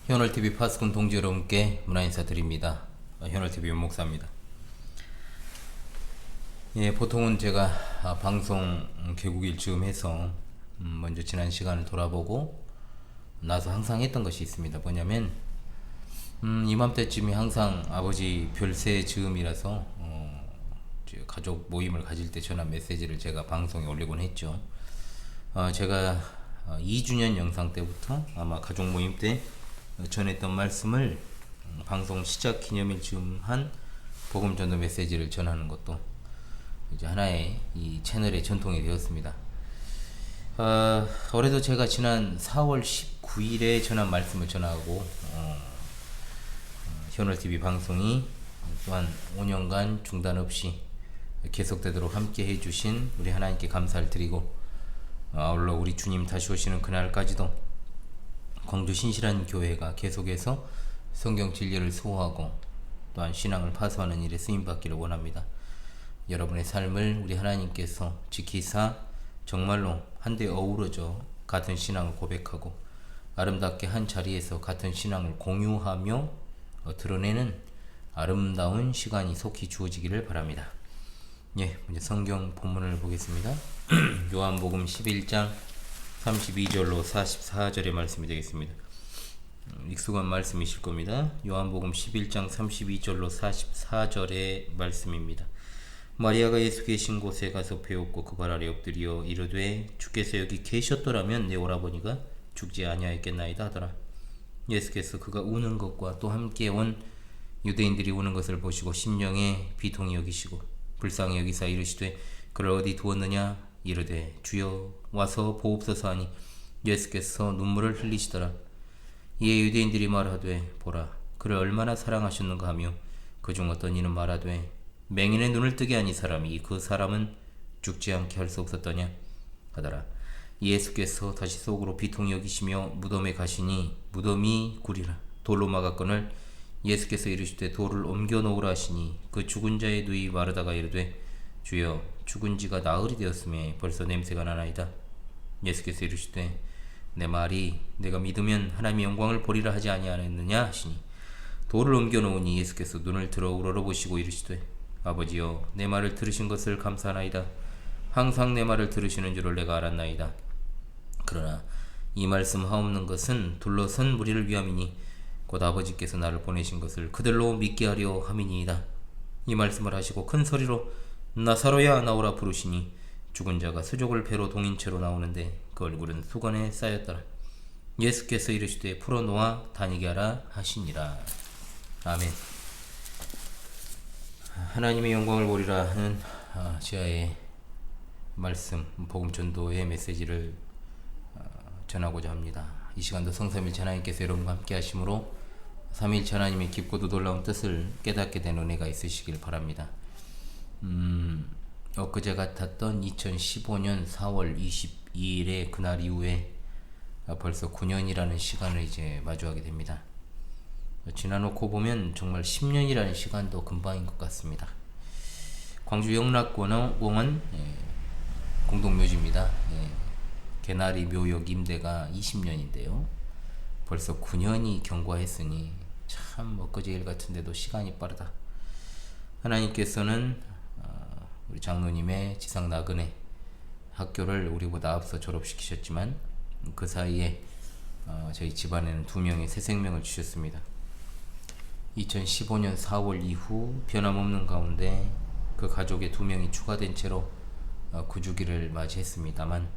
현월TV 파수꾼 동지 여러분께 문화 인사 드립니다. 현월TV 윤목사입니다. 예, 보통은 제가 방송 개국일 즈음 해서 먼저 지난 시간을 돌아보고 나서 항상 했던 것이 있습니다. 뭐냐면 이맘때쯤이 항상 아버지 별세 즈음이라서 가족 모임을 가질 때 전한 메시지를 제가 방송에 올리곤 했죠. 제가 2주년 영상 때부터 아마 가족 모임 때 전했던 말씀을 방송 시작 기념일 즈음 한 복음 전도 메시지를 전하는 것도 이제 하나의 이 채널의 전통이 되었습니다. 올해도 제가 지난 4월 19일에 전한 말씀을 전하고 현월TV 방송이 또한 5년간 중단 없이 계속되도록 함께 해주신 우리 하나님께 감사를 드리고 아울러 우리 주님 다시 오시는 그날까지도 광주 신실한 교회가 계속해서 성경 진리를 소호하고 또한 신앙을 파수하는 일에 쓰임받기를 원합니다. 여러분의 삶을 우리 하나님께서 지키사 정말로 한데 어우러져 같은 신앙을 고백하고 아름답게 한 자리에서 같은 신앙을 공유하며 드러내는 아름다운 시간이 속히 주어지기를 바랍니다. 예, 먼저 성경 본문을 보겠습니다. 요한복음 11장 32절로 44절의 말씀이 되겠습니다. 익숙한 말씀이실 겁니다. 요한복음 11장 32절로 44절의 말씀입니다. 마리아가 예수 계신 곳에 가서 배웠고 그 발 아래 엎드려 이르되 주께서 여기 계셨더라면 내 오라버니가 죽지 아니하였겠나이다 하더라. 예수께서 그가 우는 것과 또 함께 온 유대인들이 우는 것을 보시고 심령에 비통히 여기시고 불쌍히 여기사 이르시되 그를 어디 두었느냐 이르되 주여 와서 보옵소서 하니 예수께서 눈물을 흘리시더라. 이에 유대인들이 말하되 보라 그를 얼마나 사랑하셨는가 하며 그중 어떤 이는 말하되 맹인의 눈을 뜨게 한 이 사람이 그 사람은 죽지 않게 할 수 없었더냐 하더라. 예수께서 다시 속으로 비통히 여기시며 무덤에 가시니 무덤이 구리라 돌로 막았거늘 예수께서 이르시되 돌을 옮겨 놓으라 하시니 그 죽은 자의 누이 마르다가 이르되 주여 죽은 지가 나흘이 되었으며 벌써 냄새가 나나이다. 예수께서 이르시되 내 말이 내가 믿으면 하나님의 영광을 보리라 하지 아니하였느냐 하시니 돌을 옮겨 놓으니 예수께서 눈을 들어 우러러보시고 이르시되 아버지여 내 말을 들으신 것을 감사하나이다. 항상 내 말을 들으시는 줄을 내가 알았나이다. 그러나 이 말씀 하옵는 것은 둘러선 무리를 위함이니 곧 아버지께서 나를 보내신 것을 그들로 믿게 하려 함이니이다. 이 말씀을 하시고 큰 소리로 나사로야 나오라 부르시니 죽은 자가 수족을 배로 동인 채로 나오는데 그 얼굴은 수건에 쌓였더라. 예수께서 이르시되 풀어놓아 다니게 하라 하시니라. 아멘. 하나님의 영광을 보리라 하는 지하의 말씀 복음 전도의 메시지를 전하고자 합니다. 이 시간도 성삼일체 하나님께서 여러분과 함께 하심으로 삼일체 하나님의 깊고도 놀라운 뜻을 깨닫게 된 은혜가 있으시길 바랍니다. 엊그제 같았던 2015년 4월 22일의 그날 이후에 벌써 9년이라는 시간을 이제 마주하게 됩니다. 지나놓고 보면 정말 10년이라는 시간도 금방인 것 같습니다. 광주 영락공원 공동묘지입니다. 개나리 묘역 임대가 20년인데요. 벌써 9년이 경과했으니 참 엊그제 일 같은데도 시간이 빠르다. 하나님께서는 우리 장로님의 지상 나그네 학교를 우리보다 앞서 졸업시키셨지만 그 사이에 저희 집안에는 2명의 새 생명을 주셨습니다. 2015년 4월 이후 변함없는 가운데 그 가족의 2명이 추가된 채로 구주기를 맞이했습니다만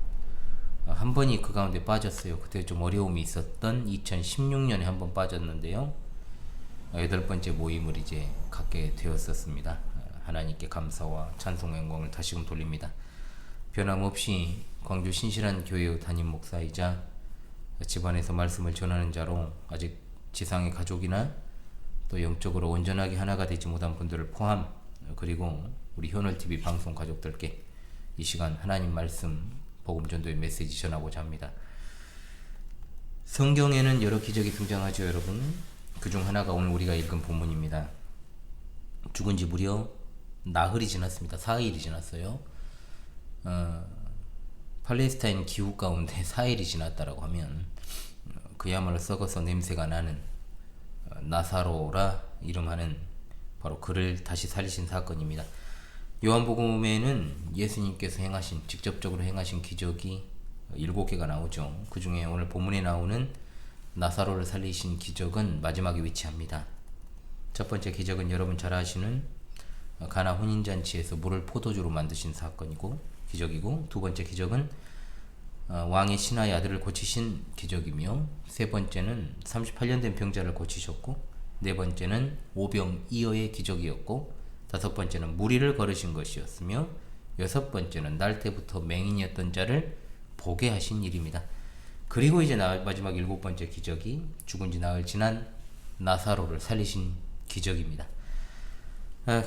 한 번이 그 가운데 빠졌어요. 그때 좀 어려움이 있었던 2016년에 한 번 빠졌는데요. 8번째 모임을 이제 갖게 되었었습니다. 하나님께 감사와 찬송과 영광을 다시금 돌립니다. 변함없이 광주 신실한 교회의 담임 목사이자 집안에서 말씀을 전하는 자로 아직 지상의 가족이나 또 영적으로 온전하게 하나가 되지 못한 분들을 포함 그리고 우리 현월TV 방송 가족들께 이 시간 하나님 말씀 복음 전도의 메시지 전하고자 합니다. 성경에는 여러 기적이 등장하죠, 여러분. 그중 하나가 오늘 우리가 읽은 본문입니다. 죽은 지 무려 나흘이 지났습니다. 4일이 지났어요. 팔레스타인 기후 가운데 4일이 지났다라고 하면 그야말로 썩어서 냄새가 나는 나사로라 이름하는 바로 그를 다시 살리신 사건입니다. 요한복음에는 예수님께서 직접적으로 행하신 기적이 7개가 나오죠. 그 중에 오늘 본문에 나오는 나사로를 살리신 기적은 마지막에 위치합니다. 첫 번째 기적은 여러분 잘 아시는 가나 혼인잔치에서 물을 포도주로 만드신 기적이고, 두 번째 기적은 왕의 신하의 아들을 고치신 기적이며, 세 번째는 38년 된 병자를 고치셨고, 네 번째는 오병이어의 기적이었고, 다섯 번째는 무리를 걸으신 것이었으며, 여섯 번째는 날 때부터 맹인이었던 자를 보게 하신 일입니다. 그리고 이제 마지막 7번째 기적이 죽은 지 나흘 지난 나사로를 살리신 기적입니다.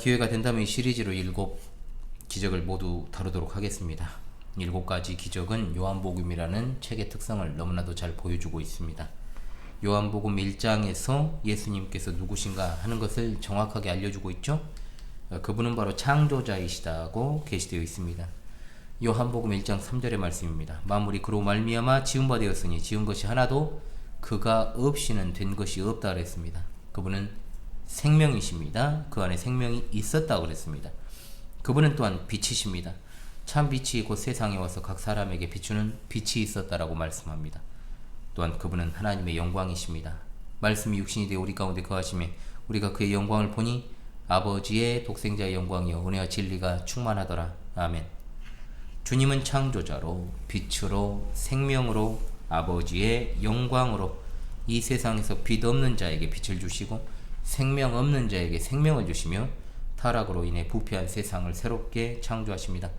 기회가 된다면 이 시리즈로 7기적을 모두 다루도록 하겠습니다. 7가지 기적은 요한복음이라는 책의 특성을 너무나도 잘 보여주고 있습니다. 요한복음 1장에서 예수님께서 누구신가 하는 것을 정확하게 알려주고 있죠. 그분은 바로 창조자이시다고 게시되어 있습니다. 요한복음 1장 3절의 말씀입니다. 만물이 그로 말미암아 지은 바 되었으니 지은 것이 하나도 그가 없이는 된 것이 없다 그랬습니다. 그분은 생명이십니다. 그 안에 생명이 있었다고 그랬습니다. 그분은 또한 빛이십니다. 참 빛이 곧 세상에 와서 각 사람에게 비추는 빛이 있었다라고 말씀합니다. 또한 그분은 하나님의 영광이십니다. 말씀이 육신이 되어 우리 가운데 거하시며 우리가 그의 영광을 보니 아버지의 독생자의 영광이요 은혜와 진리가 충만하더라. 아멘. 주님은 창조자로 빛으로 생명으로 아버지의 영광으로 이 세상에서 빛 없는 자에게 빛을 주시고 생명 없는 자에게 생명을 주시며 타락으로 인해 부패한 세상을 새롭게 창조하십니다.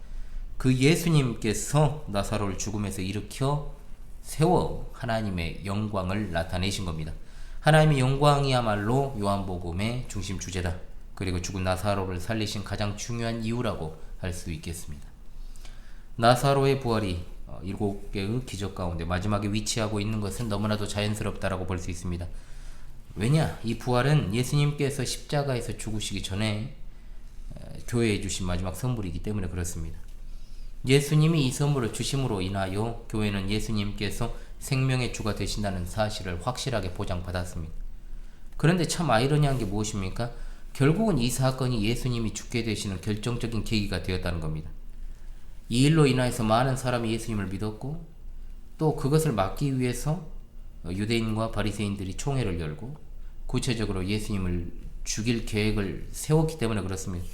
그 예수님께서 나사로를 죽음에서 일으켜 세워 하나님의 영광을 나타내신 겁니다. 하나님의 영광이야말로 요한복음의 중심 주제다. 그리고 죽은 나사로를 살리신 가장 중요한 이유라고 할 수 있겠습니다. 나사로의 부활이 7개의 기적 가운데 마지막에 위치하고 있는 것은 너무나도 자연스럽다라고 볼 수 있습니다. 왜냐? 이 부활은 예수님께서 십자가에서 죽으시기 전에 교회에 주신 마지막 선물이기 때문에 그렇습니다. 예수님이 이 선물을 주심으로 인하여 교회는 예수님께서 생명의 주가 되신다는 사실을 확실하게 보장받았습니다. 그런데 참 아이러니한 게 무엇입니까? 결국은 이 사건이 예수님이 죽게 되시는 결정적인 계기가 되었다는 겁니다. 이 일로 인하여서 많은 사람이 예수님을 믿었고, 또 그것을 막기 위해서 유대인과 바리새인들이 총회를 열고 구체적으로 예수님을 죽일 계획을 세웠기 때문에 그렇습니다.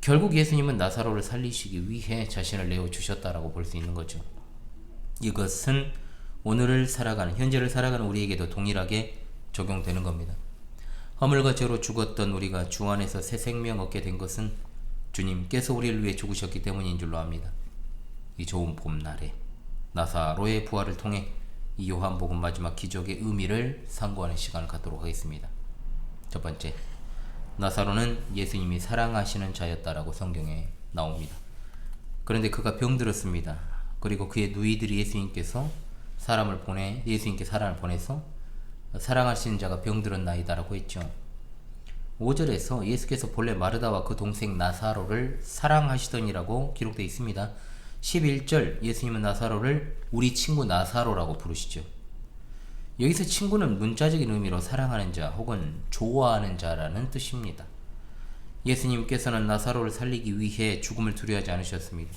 결국 예수님은 나사로를 살리시기 위해 자신을 내어주셨다라고 볼 수 있는 거죠. 이것은 오늘을 살아가는, 현재를 살아가는 우리에게도 동일하게 적용되는 겁니다. 허물과 죄로 죽었던 우리가 주 안에서 새 생명 얻게 된 것은 주님께서 우리를 위해 죽으셨기 때문인 줄로 압니다. 이 좋은 봄날에 나사로의 부활을 통해 이 요한복음 마지막 기적의 의미를 상고하는 시간을 갖도록 하겠습니다. 첫 번째, 나사로는 예수님이 사랑하시는 자였다라고 성경에 나옵니다. 그런데 그가 병들었습니다. 그리고 그의 누이들이 예수님께 사람을 보내서 사랑하시는 자가 병들었나이다라고 했죠. 5절에서 예수께서 본래 마르다와 그 동생 나사로를 사랑하시더니라고 기록되어 있습니다. 11절 예수님은 나사로를 우리 친구 나사로라고 부르시죠. 여기서 친구는 문자적인 의미로 사랑하는 자 혹은 좋아하는 자라는 뜻입니다. 예수님께서는 나사로를 살리기 위해 죽음을 두려워하지 않으셨습니다.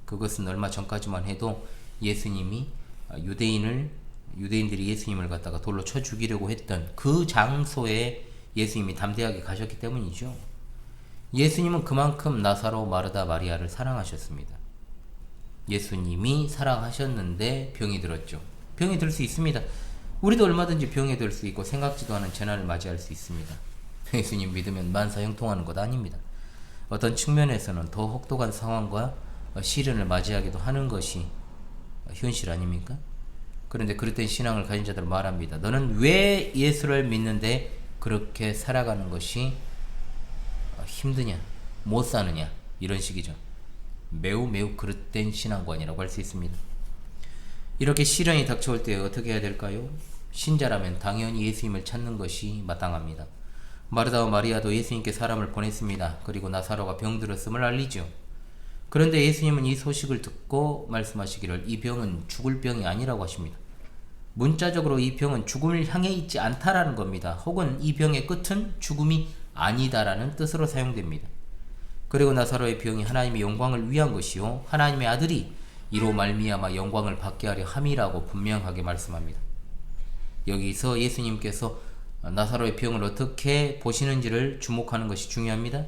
그것은 얼마 전까지만 해도 예수님이 유대인들이 예수님을 갖다가 돌로 쳐 죽이려고 했던 그 장소에 예수님이 담대하게 가셨기 때문이죠. 예수님은 그만큼 나사로, 마르다, 마리아를 사랑하셨습니다. 예수님이 사랑하셨는데 병이 들었죠. 병이 들 수 있습니다. 우리도 얼마든지 병에 들 수 있고 생각지도 않은 재난을 맞이할 수 있습니다. 예수님 믿으면 만사형통하는 것 아닙니다. 어떤 측면에서는 더 혹독한 상황과 시련을 맞이하기도 하는 것이 현실 아닙니까? 그런데 그릇된 신앙을 가진 자들 말합니다. 너는 왜 예수를 믿는데 그렇게 살아가는 것이 힘드냐, 못 사느냐, 이런 식이죠. 매우 그릇된 신앙관이라고 할 수 있습니다. 이렇게 시련이 닥쳐올 때 어떻게 해야 될까요? 신자라면 당연히 예수님을 찾는 것이 마땅합니다. 마르다와 마리아도 예수님께 사람을 보냈습니다. 그리고 나사로가 병들었음을 알리죠. 그런데 예수님은 이 소식을 듣고 말씀하시기를 이 병은 죽을 병이 아니라고 하십니다. 문자적으로 이 병은 죽음을 향해 있지 않다라는 겁니다. 혹은 이 병의 끝은 죽음이 아니다라는 뜻으로 사용됩니다. 그리고 나사로의 병이 하나님의 영광을 위한 것이요 하나님의 아들이 이로 말미암아 영광을 받게 하려 함이라고 분명하게 말씀합니다. 여기서 예수님께서 나사로의 병을 어떻게 보시는지를 주목하는 것이 중요합니다.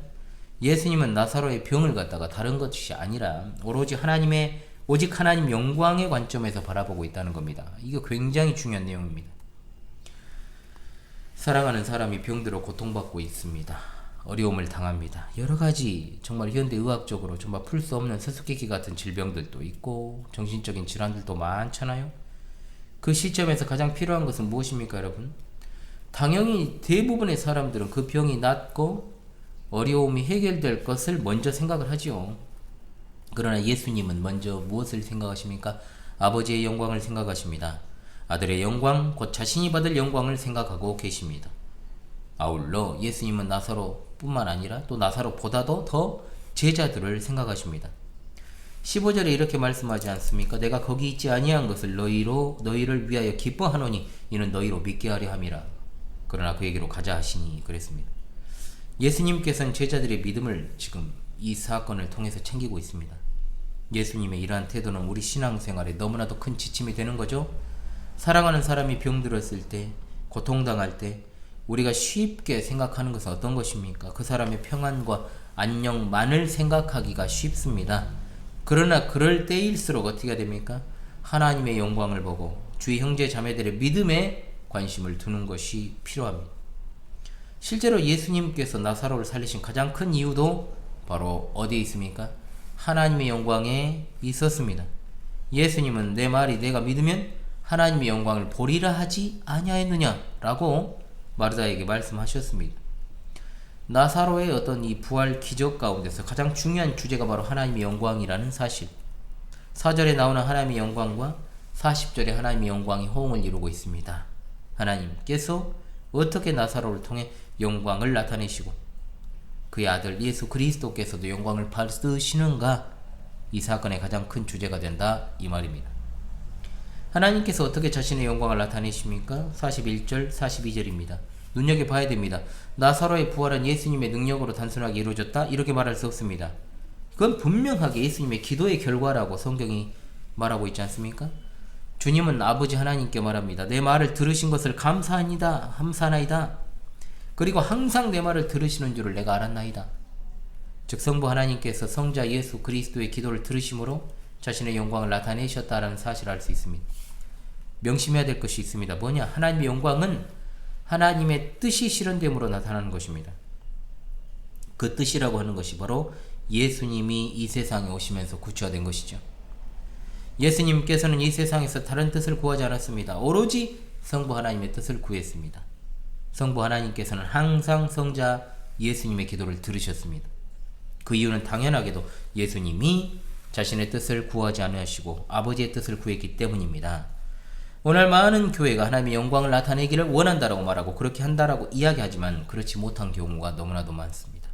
예수님은 나사로의 병을 갖다가 다른 것이 아니라 오직 하나님 영광의 관점에서 바라보고 있다는 겁니다. 이거 굉장히 중요한 내용입니다. 사랑하는 사람이 병들어 고통받고 있습니다. 어려움을 당합니다. 여러 가지 정말 현대 의학적으로 정말 풀 수 없는 수수께끼 같은 질병들도 있고 정신적인 질환들도 많잖아요. 그 시점에서 가장 필요한 것은 무엇입니까, 여러분? 당연히 대부분의 사람들은 그 병이 낫고 어려움이 해결될 것을 먼저 생각을 하지요. 그러나 예수님은 먼저 무엇을 생각하십니까? 아버지의 영광을 생각하십니다. 아들의 영광, 곧 자신이 받을 영광을 생각하고 계십니다. 아울러 예수님은 나사로뿐만 아니라 또 나사로보다도 더 제자들을 생각하십니다. 15절에 이렇게 말씀하지 않습니까? 내가 거기 있지 아니한 것을 너희를 위하여 기뻐하노니 이는 너희로 믿게 하려 함이라. 그러나 그에게로 가자 하시니 그랬습니다. 예수님께서는 제자들의 믿음을 지금 이 사건을 통해서 챙기고 있습니다. 예수님의 이러한 태도는 우리 신앙생활에 너무나도 큰 지침이 되는 거죠. 사랑하는 사람이 병들었을 때, 고통당할 때 우리가 쉽게 생각하는 것은 어떤 것입니까? 그 사람의 평안과 안녕만을 생각하기가 쉽습니다. 그러나 그럴 때일수록 어떻게 됩니까? 하나님의 영광을 보고 주의 형제 자매들의 믿음에 관심을 두는 것이 필요합니다. 실제로 예수님께서 나사로를 살리신 가장 큰 이유도 바로 어디에 있습니까? 하나님의 영광에 있었습니다. 예수님은 내 말이 내가 믿으면 하나님의 영광을 보리라 하지 아니하였느냐 라고 마르다에게 말씀하셨습니다. 나사로의 어떤 이 부활 기적 가운데서 가장 중요한 주제가 바로 하나님의 영광이라는 사실. 4절에 나오는 하나님의 영광과 40절에 하나님의 영광이 호응을 이루고 있습니다. 하나님께서 어떻게 나사로를 통해 영광을 나타내시고 그의 아들 예수 그리스도께서도 영광을 받으시는가, 이 사건의 가장 큰 주제가 된다 이 말입니다. 하나님께서 어떻게 자신의 영광을 나타내십니까? 41절 42절입니다. 눈여겨봐야 됩니다. 나사로의 부활은 예수님의 능력으로 단순하게 이루어졌다 이렇게 말할 수 없습니다. 그건 분명하게 예수님의 기도의 결과라고 성경이 말하고 있지 않습니까? 주님은 아버지 하나님께 말합니다. 내 말을 들으신 것을 감사하나이다. 그리고 항상 내 말을 들으시는 줄을 내가 알았나이다. 즉 성부 하나님께서 성자 예수 그리스도의 기도를 들으심으로 자신의 영광을 나타내셨다라는 사실을 알 수 있습니다. 명심해야 될 것이 있습니다. 뭐냐? 하나님의 영광은 하나님의 뜻이 실현됨으로 나타나는 것입니다. 그 뜻이라고 하는 것이 바로 예수님이 이 세상에 오시면서 구체화된 것이죠. 예수님께서는 이 세상에서 다른 뜻을 구하지 않았습니다. 오로지 성부 하나님의 뜻을 구했습니다. 성부 하나님께서는 항상 성자 예수님의 기도를 들으셨습니다. 그 이유는 당연하게도 예수님이 자신의 뜻을 구하지 않으시고 아버지의 뜻을 구했기 때문입니다. 오늘 많은 교회가 하나님의 영광을 나타내기를 원한다라고 말하고 그렇게 한다라고 이야기하지만 그렇지 못한 경우가 너무나도 많습니다.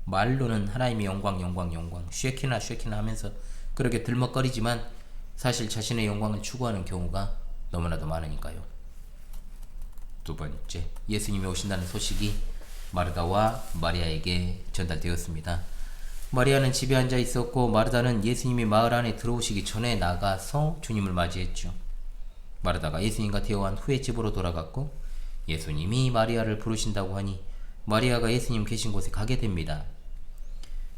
말로는 하나님의 영광 쉐키나 하면서 그렇게 들먹거리지만 사실 자신의 영광을 추구하는 경우가 너무나도 많으니까요. 두 번째, 예수님이 오신다는 소식이 마르다와 마리아에게 전달되었습니다. 마리아는 집에 앉아 있었고 마르다는 예수님이 마을 안에 들어오시기 전에 나가서 주님을 맞이했죠. 마르다가 예수님과 대화한 후에 집으로 돌아갔고 예수님이 마리아를 부르신다고 하니 마리아가 예수님 계신 곳에 가게 됩니다.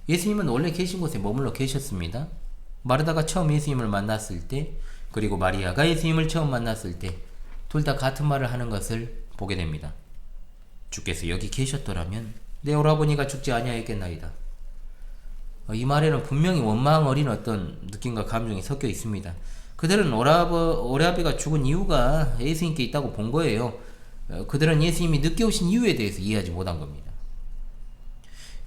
예수님은 원래 계신 곳에 머물러 계셨습니다. 마르다가 처음 예수님을 만났을 때 그리고 마리아가 예수님을 처음 만났을 때 둘 다 같은 말을 하는 것을 보게 됩니다. 주께서 여기 계셨더라면 내 오라버니가 죽지 아니하였겠나이다. 이 말에는 분명히 원망 어린 어떤 느낌과 감정이 섞여 있습니다. 그들은 오라비가 죽은 이유가 예수님께 있다고 본 거예요. 그들은 예수님이 늦게 오신 이유에 대해서 이해하지 못한 겁니다.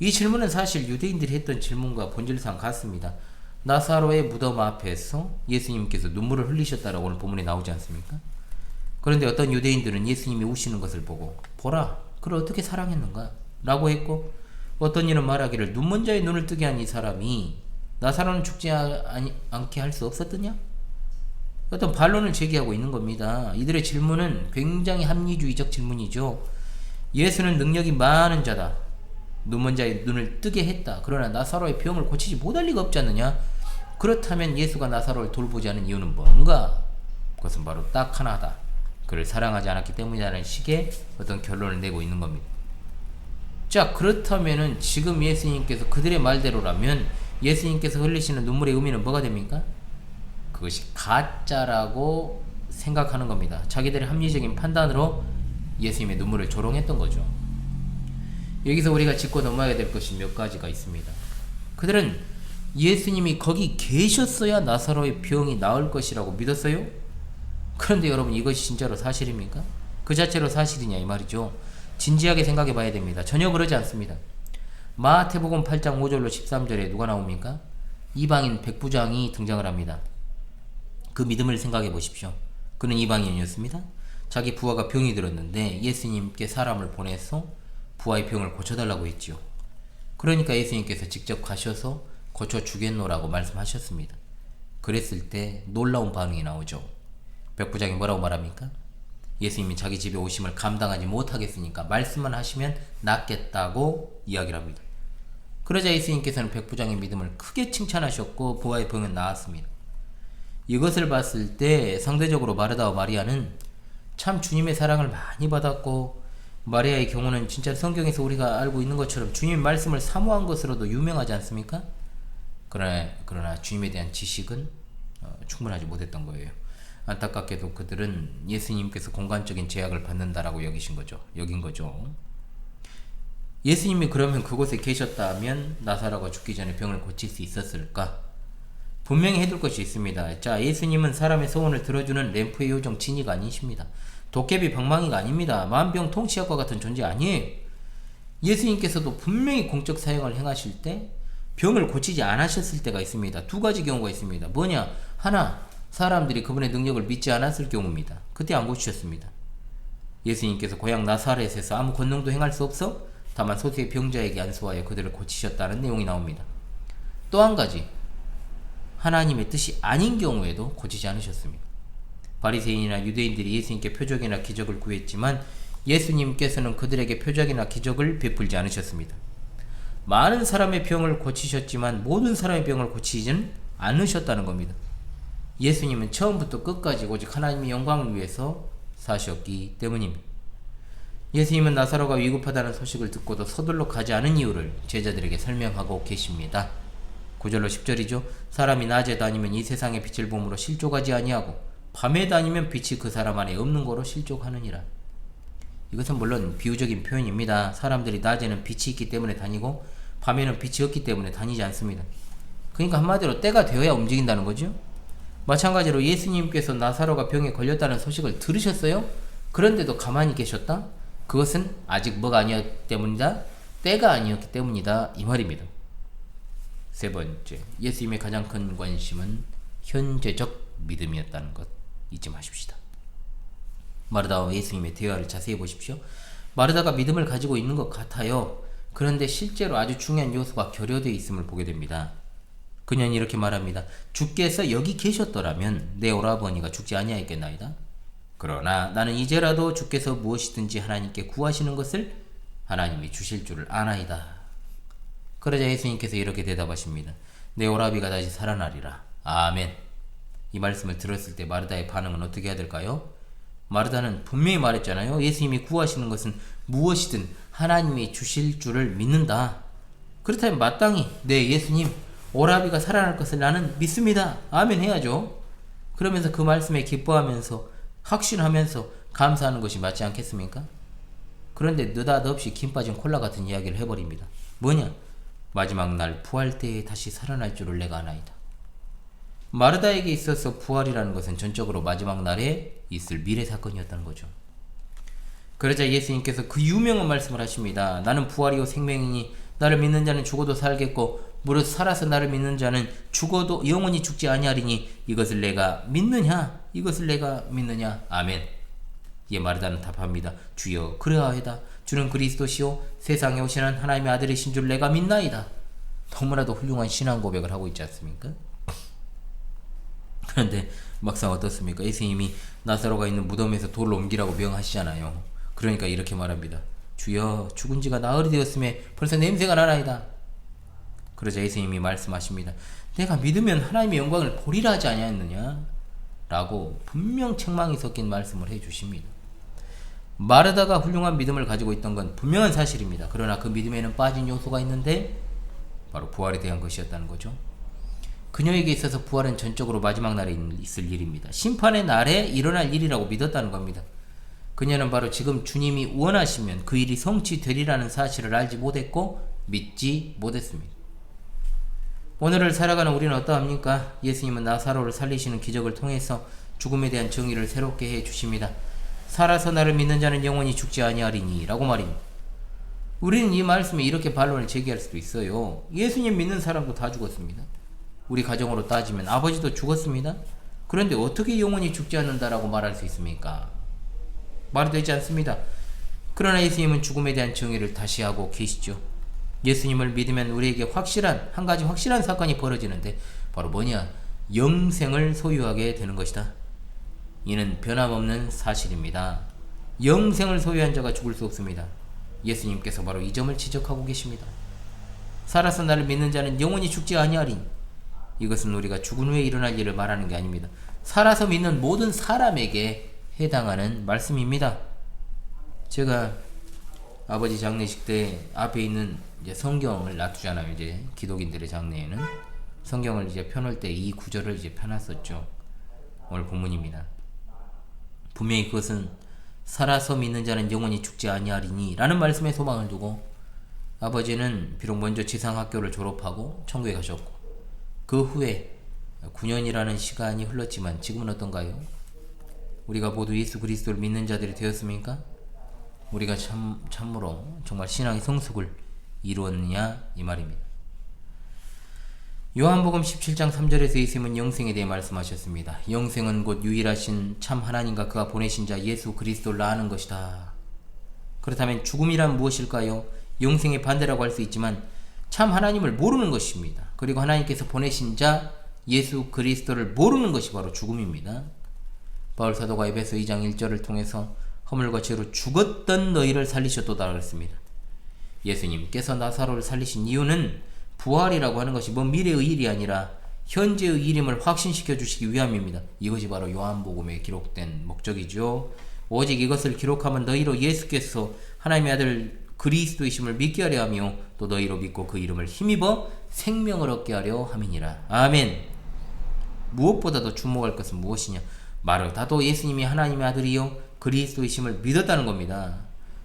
이 질문은 사실 유대인들이 했던 질문과 본질상 같습니다. 나사로의 무덤 앞에서 예수님께서 눈물을 흘리셨다라고 오늘 본문에 나오지 않습니까? 그런데 어떤 유대인들은 예수님이 우시는 것을 보고 보라, 그를 어떻게 사랑했는가? 라고 했고 어떤 이는 말하기를 눈먼 자의 눈을 뜨게 한 이 사람이 나사로는 죽지 않게 할 수 없었더냐? 어떤 반론을 제기하고 있는 겁니다. 이들의 질문은 굉장히 합리주의적 질문이죠. 예수는 능력이 많은 자다. 눈먼 자의 눈을 뜨게 했다. 그러나 나사로의 병을 고치지 못할 리가 없지 않느냐? 그렇다면 예수가 나사로를 돌보지 않은 이유는 뭔가? 그것은 바로 딱 하나다. 그를 사랑하지 않았기 때문이라는 식의 어떤 결론을 내고 있는 겁니다. 자, 그렇다면은 지금 예수님께서 그들의 말대로라면 예수님께서 흘리시는 눈물의 의미는 뭐가 됩니까? 그것이 가짜라고 생각하는 겁니다. 자기들의 합리적인 판단으로 예수님의 눈물을 조롱했던 거죠. 여기서 우리가 짚고 넘어가야 될 것이 몇 가지가 있습니다. 그들은 예수님이 거기 계셨어야 나사로의 병이 나을 것이라고 믿었어요? 그런데 여러분, 이것이 진짜로 사실입니까? 그 자체로 사실이냐 이 말이죠. 진지하게 생각해 봐야 됩니다. 전혀 그러지 않습니다. 마태복음 8장 5절로 13절에 누가 나옵니까? 이방인 백부장이 등장을 합니다. 그 믿음을 생각해 보십시오. 그는 이방인이었습니다. 자기 부하가 병이 들었는데 예수님께 사람을 보내서 부하의 병을 고쳐달라고 했지요. 그러니까 예수님께서 직접 가셔서 고쳐주겠노라고 말씀하셨습니다. 그랬을 때 놀라운 반응이 나오죠. 백부장이 뭐라고 말합니까? 예수님이 자기 집에 오심을 감당하지 못하겠으니까 말씀만 하시면 낫겠다고 이야기를 합니다. 그러자 예수님께서는 백부장의 믿음을 크게 칭찬하셨고 부하의 병은 나았습니다. 이것을 봤을 때 상대적으로 마르다와 마리아는 참 주님의 사랑을 많이 받았고, 마리아의 경우는 진짜 성경에서 우리가 알고 있는 것처럼 주님의 말씀을 사모한 것으로도 유명하지 않습니까? 그러나 주님에 대한 지식은 충분하지 못했던 거예요. 안타깝게도 그들은 예수님께서 공간적인 제약을 받는다라고 여긴 거죠. 예수님이 그러면 그곳에 계셨다면 나사로가 죽기 전에 병을 고칠 수 있었을까? 분명히 해둘 것이 있습니다. 자, 예수님은 사람의 소원을 들어주는 램프의 요정 지니가 아니십니다. 도깨비 방망이가 아닙니다. 만병통치약과 같은 존재 아니에요. 예수님께서도 분명히 공적 사역을 행하실 때 병을 고치지 않으셨을 때가 있습니다. 두 가지 경우가 있습니다. 뭐냐? 하나, 사람들이 그분의 능력을 믿지 않았을 경우입니다. 그때 안 고치셨습니다. 예수님께서 고향 나사렛에서 아무 권능도 행할 수 없어 다만 소수의 병자에게 안수하여 그들을 고치셨다는 내용이 나옵니다. 또 한 가지, 하나님의 뜻이 아닌 경우에도 고치지 않으셨습니다. 바리새인이나 유대인들이 예수님께 표적이나 기적을 구했지만 예수님께서는 그들에게 표적이나 기적을 베풀지 않으셨습니다. 많은 사람의 병을 고치셨지만 모든 사람의 병을 고치지는 않으셨다는 겁니다. 예수님은 처음부터 끝까지 오직 하나님의 영광을 위해서 사셨기 때문입니다. 예수님은 나사로가 위급하다는 소식을 듣고도 서둘러 가지 않은 이유를 제자들에게 설명하고 계십니다. 9절로 10절이죠. 사람이 낮에 다니면 이 세상의 빛을 보므로 실족하지 아니하고 밤에 다니면 빛이 그 사람 안에 없는 거로 실족하느니라. 이것은 물론 비유적인 표현입니다. 사람들이 낮에는 빛이 있기 때문에 다니고 밤에는 빛이 없기 때문에 다니지 않습니다. 그러니까 한마디로 때가 되어야 움직인다는 거죠. 마찬가지로 예수님께서 나사로가 병에 걸렸다는 소식을 들으셨어요? 그런데도 가만히 계셨다? 그것은 아직 뭐가 아니었기 때문이다? 때가 아니었기 때문이다 이 말입니다. 세 번째, 예수님의 가장 큰 관심은 현재적 믿음이었다는 것 잊지 마십시다. 마르다와 예수님의 대화를 자세히 보십시오. 마르다가 믿음을 가지고 있는 것 같아요. 그런데 실제로 아주 중요한 요소가 결여되어 있음을 보게 됩니다. 그녀는 이렇게 말합니다. 주께서 여기 계셨더라면 내 오라버니가 죽지 아니하였겠나이다. 그러나 나는 이제라도 주께서 무엇이든지 하나님께 구하시는 것을 하나님이 주실 줄을 아나이다. 그러자 예수님께서 이렇게 대답하십니다. 내 오라비가 다시 살아나리라. 아멘. 이 말씀을 들었을 때 마르다의 반응은 어떻게 해야 될까요? 마르다는 분명히 말했잖아요. 예수님이 구하시는 것은 무엇이든 하나님이 주실 줄을 믿는다. 그렇다면 마땅히 네 예수님 오라비가 살아날 것을 나는 믿습니다. 아멘 해야죠. 그러면서 그 말씀에 기뻐하면서 확신하면서 감사하는 것이 맞지 않겠습니까? 그런데 느닷없이 김 빠진 콜라 같은 이야기를 해버립니다. 뭐냐? 마지막 날 부활 때에 다시 살아날 줄을 내가 아나이다. 마르다에게 있어서 부활이라는 것은 전적으로 마지막 날에 있을 미래 사건이었다는 거죠. 그러자 예수님께서 그 유명한 말씀을 하십니다. 나는 부활이요 생명이니 나를 믿는 자는 죽어도 살겠고 무릇 살아서 나를 믿는 자는 죽어도 영원히 죽지 아니하리니 이것을 내가 믿느냐? 이것을 내가 믿느냐? 아멘. 이에 마르다는 답합니다. 주여 그러하이다. 주는 그리스도시요 세상에 오신 하나님의 아들이신 줄 내가 믿나이다. 너무나도 훌륭한 신앙 고백을 하고 있지 않습니까? 그런데 막상 어떻습니까? 예수님이 나사로가 있는 무덤에서 돌을 옮기라고 명하시잖아요. 그러니까 이렇게 말합니다. 주여, 죽은 지가 나흘이 되었음에 벌써 냄새가 나나이다. 그러자 예수님이 말씀하십니다. 내가 믿으면 하나님의 영광을 보리라 하지 아니하였느냐? 라고 분명 책망이 섞인 말씀을 해주십니다. 마르다가 훌륭한 믿음을 가지고 있던 건 분명한 사실입니다. 그러나 그 믿음에는 빠진 요소가 있는데 바로 부활에 대한 것이었다는 거죠. 그녀에게 있어서 부활은 전적으로 마지막 날에 있을 일입니다. 심판의 날에 일어날 일이라고 믿었다는 겁니다. 그녀는 바로 지금 주님이 원하시면 그 일이 성취되리라는 사실을 알지 못했고 믿지 못했습니다. 오늘을 살아가는 우리는 어떠합니까? 예수님은 나사로를 살리시는 기적을 통해서 죽음에 대한 정의를 새롭게 해주십니다. 살아서 나를 믿는 자는 영원히 죽지 아니하리니 라고 말입니다. 우리는 이 말씀에 이렇게 반론을 제기할 수도 있어요. 예수님 믿는 사람도 다 죽었습니다. 우리 가정으로 따지면 아버지도 죽었습니다. 그런데 어떻게 영원히 죽지 않는다라고 말할 수 있습니까? 말이 되지 않습니다. 그러나 예수님은 죽음에 대한 정의를 다시 하고 계시죠. 예수님을 믿으면 우리에게 한 가지 확실한 사건이 벌어지는데 바로 뭐냐? 영생을 소유하게 되는 것이다. 이는 변함없는 사실입니다. 영생을 소유한 자가 죽을 수 없습니다. 예수님께서 바로 이 점을 지적하고 계십니다. 살아서 나를 믿는 자는 영원히 죽지 아니하리니, 이것은 우리가 죽은 후에 일어날 일을 말하는 게 아닙니다. 살아서 믿는 모든 사람에게 해당하는 말씀입니다. 제가 아버지 장례식 때 앞에 있는 이제 성경을 놔두잖아요. 이제 기독인들의 장례에는 성경을 이제 펴놓을 때 이 구절을 이제 펴놨었죠. 오늘 본문입니다. 분명히 그것은 살아서 믿는 자는 영원히 죽지 아니하리니 라는 말씀에 소망을 두고, 아버지는 비록 먼저 지상학교를 졸업하고 천국에 가셨고 그 후에 9년이라는 시간이 흘렀지만 지금은 어떤가요? 우리가 모두 예수 그리스도를 믿는 자들이 되었습니까? 우리가 참으로 정말 신앙의 성숙을 이루었느냐 이 말입니다. 요한복음 17장 3절에서 예수님은 영생에 대해 말씀하셨습니다. 영생은 곧 유일하신 참 하나님과 그가 보내신 자 예수 그리스도를 아는 것이다. 그렇다면 죽음이란 무엇일까요? 영생의 반대라고 할 수 있지만 참 하나님을 모르는 것입니다. 그리고 하나님께서 보내신 자 예수 그리스도를 모르는 것이 바로 죽음입니다. 바울 사도가 에베소 2장 1절을 통해서 허물과 죄로 죽었던 너희를 살리셨도다 그랬습니다. 예수님께서 나사로를 살리신 이유는 부활이라고 하는 것이 먼 미래의 일이 아니라 현재의 일임을 확신시켜 주시기 위함입니다. 이것이 바로 요한복음에 기록된 목적이죠. 오직 이것을 기록하면 너희로 예수께서 하나님의 아들 그리스도이심을 믿게 하려 하며 또 너희로 믿고 그 이름을 힘입어 생명을 얻게 하려 함이니라. 아멘. 무엇보다도 주목할 것은 무엇이냐? 마르다도 예수님이 하나님의 아들이요 그리스도이심을 믿었다는 겁니다.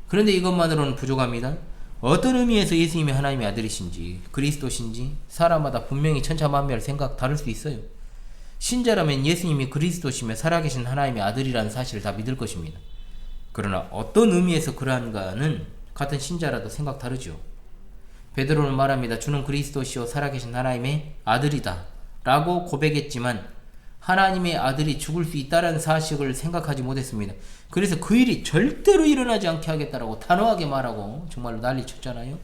그런데 이것만으로는 부족합니다. 어떤 의미에서 예수님이 하나님의 아들이신지 그리스도신지 사람마다 분명히 천차만별 생각 다를 수 있어요. 신자라면 예수님이 그리스도시며 살아계신 하나님의 아들이라는 사실을 다 믿을 것입니다. 그러나 어떤 의미에서 그러한가는 같은 신자라도 생각 다르죠. 베드로는 말합니다. 주는 그리스도시요 살아계신 하나님의 아들이다 라고 고백했지만 하나님의 아들이 죽을 수 있다는 사실을 생각하지 못했습니다. 그래서 그 일이 절대로 일어나지 않게 하겠다라고 단호하게 말하고 정말로 난리 쳤잖아요.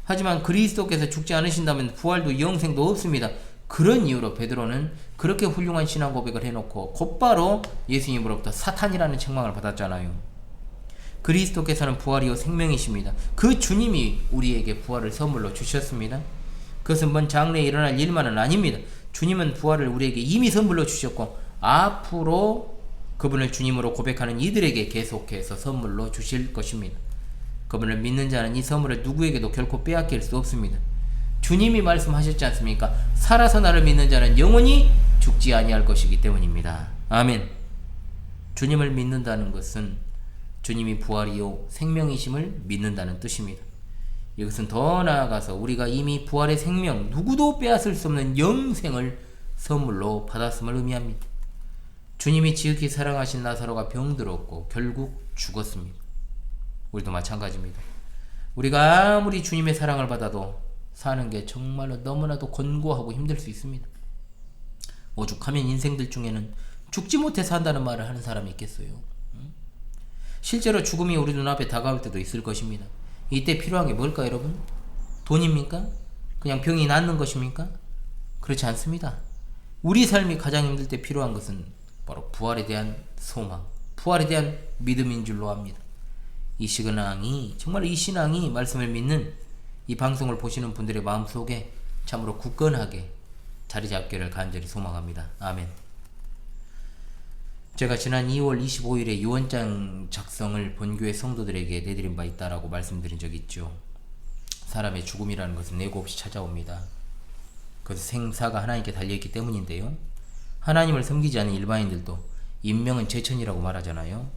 하지만 그리스도께서 죽지 않으신다면 부활도 영생도 없습니다. 그런 이유로 베드로는 그렇게 훌륭한 신앙 고백을 해놓고 곧바로 예수님으로부터 사탄이라는 책망을 받았잖아요. 그리스도께서는 부활이요 생명이십니다. 그 주님이 우리에게 부활을 선물로 주셨습니다. 그것은 먼 장래에 일어날 일만은 아닙니다. 주님은 부활을 우리에게 이미 선물로 주셨고 앞으로 그분을 주님으로 고백하는 이들에게 계속해서 선물로 주실 것입니다. 그분을 믿는 자는 이 선물을 누구에게도 결코 빼앗길 수 없습니다. 주님이 말씀하셨지 않습니까? 살아서 나를 믿는 자는 영원히 죽지 아니할 것이기 때문입니다. 아멘. 주님을 믿는다는 것은 주님이 부활이요 생명이심을 믿는다는 뜻입니다. 이것은 더 나아가서 우리가 이미 부활의 생명, 누구도 빼앗을 수 없는 영생을 선물로 받았음을 의미합니다. 주님이 지극히 사랑하신 나사로가 병들었고 결국 죽었습니다. 우리도 마찬가지입니다. 우리가 아무리 주님의 사랑을 받아도 사는 게 정말로 너무나도 곤고하고 힘들 수 있습니다. 오죽하면 인생들 중에는 죽지 못해 산다는 말을 하는 사람이 있겠어요. 실제로 죽음이 우리 눈앞에 다가올 때도 있을 것입니다. 이때 필요한 게 뭘까 여러분? 돈입니까? 그냥 병이 낫는 것입니까? 그렇지 않습니다. 우리 삶이 가장 힘들 때 필요한 것은 바로 부활에 대한 소망, 부활에 대한 믿음인 줄로 압니다. 이 신앙이, 정말 이 신앙이 말씀을 믿는 이 방송을 보시는 분들의 마음속에 참으로 굳건하게 자리 잡기를 간절히 소망합니다. 아멘. 제가 지난 2월 25일에 유언장 작성을 본교회 성도들에게 내드린 바 있다라고 말씀드린 적이 있죠. 사람의 죽음이라는 것은 예고 없이 찾아옵니다. 그것은 생사가 하나님께 달려있기 때문인데요. 하나님을 섬기지 않은 일반인들도 인명은 제천이라고 말하잖아요.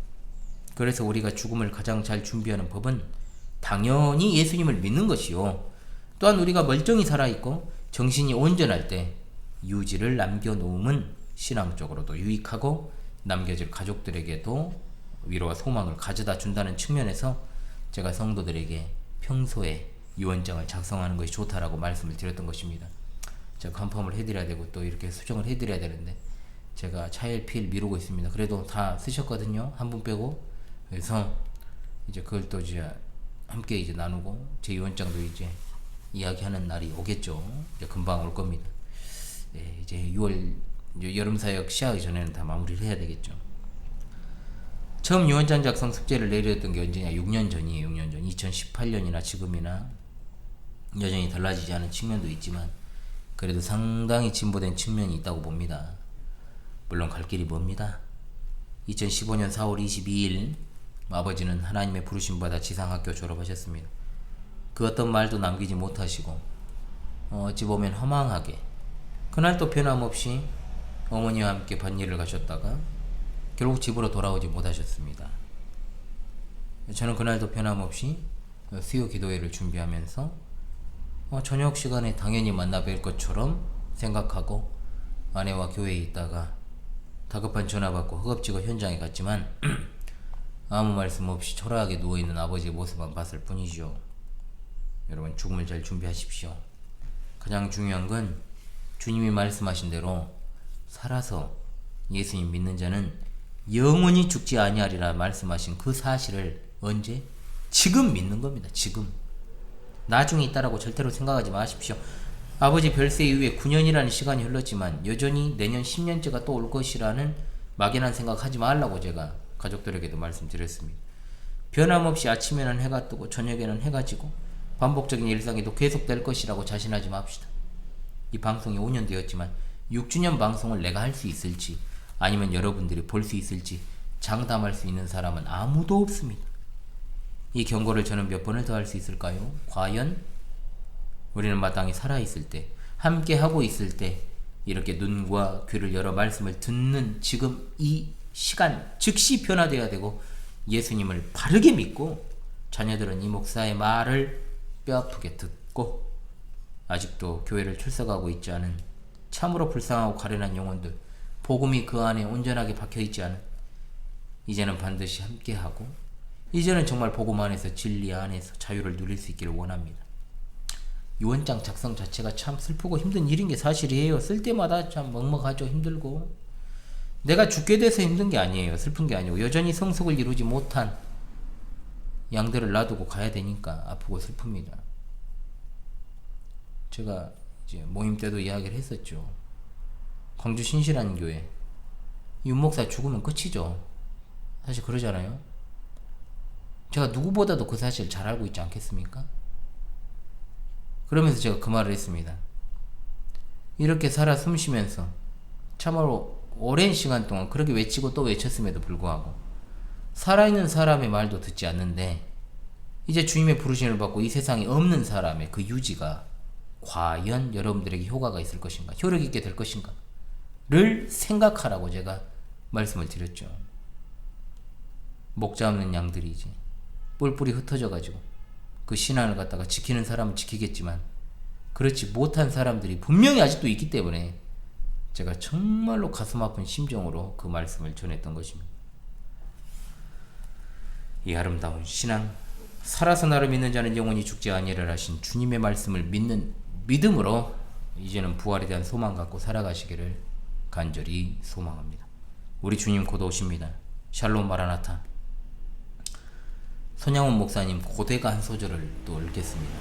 그래서 우리가 죽음을 가장 잘 준비하는 법은 당연히 예수님을 믿는 것이요. 또한 우리가 멀쩡히 살아있고 정신이 온전할 때 유지를 남겨놓음은 신앙적으로도 유익하고 남겨질 가족들에게도 위로와 소망을 가져다 준다는 측면에서 제가 성도들에게 평소에 유언장을 작성하는 것이 좋다라고 말씀을 드렸던 것입니다. 제가 컨펌을 해드려야 되고 또 이렇게 수정을 해드려야 되는데 제가 차일피일 미루고 있습니다. 그래도 다 쓰셨거든요. 한 분 빼고. 그래서 이제 그걸 또 이제 함께 이제 나누고 제 유언장도 이제 이야기하는 날이 오겠죠. 이제 금방 올 겁니다. 네, 이제 6월 여름 사역 시작하기 전에는 다 마무리를 해야 되겠죠. 처음 유언장 작성 숙제를 내렸던 게 언제냐? 6년 전이에요. 6년 전. 2018년이나 지금이나 여전히 달라지지 않은 측면도 있지만 그래도 상당히 진보된 측면이 있다고 봅니다. 물론 갈 길이 멉니다. 2015년 4월 22일 아버지는 하나님의 부르심 받아 지상학교 졸업하셨습니다. 그 어떤 말도 남기지 못하시고 어찌 보면 허망하게 그날 또 변함없이 어머니와 함께 반일을 가셨다가 결국 집으로 돌아오지 못하셨습니다. 저는 그날도 변함없이 수요 기도회를 준비하면서 저녁 시간에 당연히 만나 뵐 것처럼 생각하고 아내와 교회에 있다가 다급한 전화 받고 허겁지겁 현장에 갔지만 아무 말씀 없이 초라하게 누워있는 아버지의 모습만 봤을 뿐이죠. 여러분, 죽음을 잘 준비하십시오. 가장 중요한 건 주님이 말씀하신 대로 살아서 예수님 믿는 자는 영원히 죽지 아니하리라 말씀하신 그 사실을 언제? 지금 믿는 겁니다. 지금. 나중에 있다라고 절대로 생각하지 마십시오. 아버지 별세 이후에 9년이라는 시간이 흘렀지만 여전히 내년 10년째가 또 올 것이라는 막연한 생각하지 말라고 제가 가족들에게도 말씀드렸습니다. 변함없이 아침에는 해가 뜨고 저녁에는 해가 지고 반복적인 일상에도 계속될 것이라고 자신하지 맙시다. 이 방송이 5년 되었지만 6주년 방송을 내가 할 수 있을지 아니면 여러분들이 볼 수 있을지 장담할 수 있는 사람은 아무도 없습니다. 이 경고를 저는 몇 번을 더 할 수 있을까요? 과연 우리는 마땅히 살아있을 때, 함께 하고 있을 때 이렇게 눈과 귀를 열어 말씀을 듣는 지금 이 시간 즉시 변화되어야 되고 예수님을 바르게 믿고 자녀들은 이 목사의 말을 뼈아프게 듣고 아직도 교회를 출석하고 있지 않은 참으로 불쌍하고 가련한 영혼들, 복음이 그 안에 온전하게 박혀있지 않은 이제는 반드시 함께하고 이제는 정말 복음 안에서 진리 안에서 자유를 누릴 수 있기를 원합니다. 유언장 작성 자체가 참 슬프고 힘든 일인 게 사실이에요. 쓸 때마다 참 먹먹하죠. 힘들고 내가 죽게 돼서 힘든 게 아니에요. 슬픈 게 아니고 여전히 성숙을 이루지 못한 양들을 놔두고 가야 되니까 아프고 슬픕니다. 제가 이제 모임 때도 이야기를 했었죠. 광주 신실한교회 윤목사 죽으면 끝이죠. 사실 그러잖아요. 제가 누구보다도 그 사실을 잘 알고 있지 않겠습니까? 그러면서 제가 그 말을 했습니다. 이렇게 살아 숨쉬면서 참으로 오랜 시간 동안 그렇게 외치고 또 외쳤음에도 불구하고 살아있는 사람의 말도 듣지 않는데 이제 주님의 부르심을 받고 이 세상에 없는 사람의 그 유지가 과연 여러분들에게 효과가 있을 것인가, 효력 있게 될 것인가 를 생각하라고 제가 말씀을 드렸죠. 목자 없는 양들이 이제 뿔뿔이 흩어져 가지고 그 신앙을 갖다가 지키는 사람은 지키겠지만 그렇지 못한 사람들이 분명히 아직도 있기 때문에 제가 정말로 가슴 아픈 심정으로 그 말씀을 전했던 것입니다. 이 아름다운 신앙, 살아서 나를 믿는 자는 영원히 죽지 아니하리라 하신 주님의 말씀을 믿는 믿음으로 이제는 부활에 대한 소망 갖고 살아가시기를 간절히 소망합니다. 우리 주님 곧 오십니다. 샬롬 마라나타. 손양원 목사님 고대가 한 소절을 또 읽겠습니다.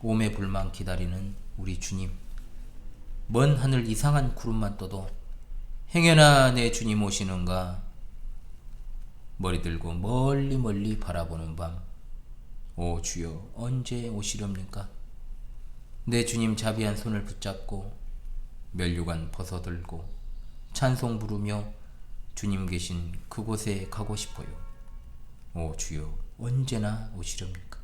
오매 불망 기다리는 우리 주님, 먼 하늘 이상한 구름만 떠도 행여나 내 주님 오시는가 머리 들고 멀리 멀리 바라보는 밤. 오 주여 언제 오시렵니까? 내 주님 자비한 손을 붙잡고 면류관 벗어들고 찬송 부르며 주님 계신 그곳에 가고 싶어요. 오 주여 언제나 오시렵니까?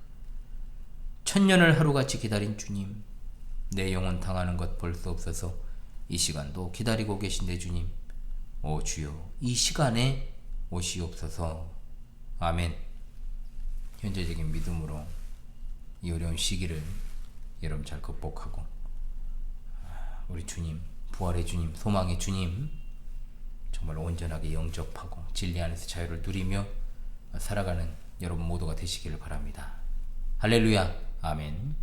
천년을 하루같이 기다린 주님, 내 영혼 당하는 것 볼 수 없어서 이 시간도 기다리고 계신 내 주님, 오 주여 이 시간에 오시옵소서. 아멘. 현재적인 믿음으로 이 어려운 시기를 여러분 잘 극복하고 우리 주님, 부활의 주님, 소망의 주님 정말 온전하게 영접하고 진리 안에서 자유를 누리며 살아가는 여러분 모두가 되시기를 바랍니다. 할렐루야. 아멘.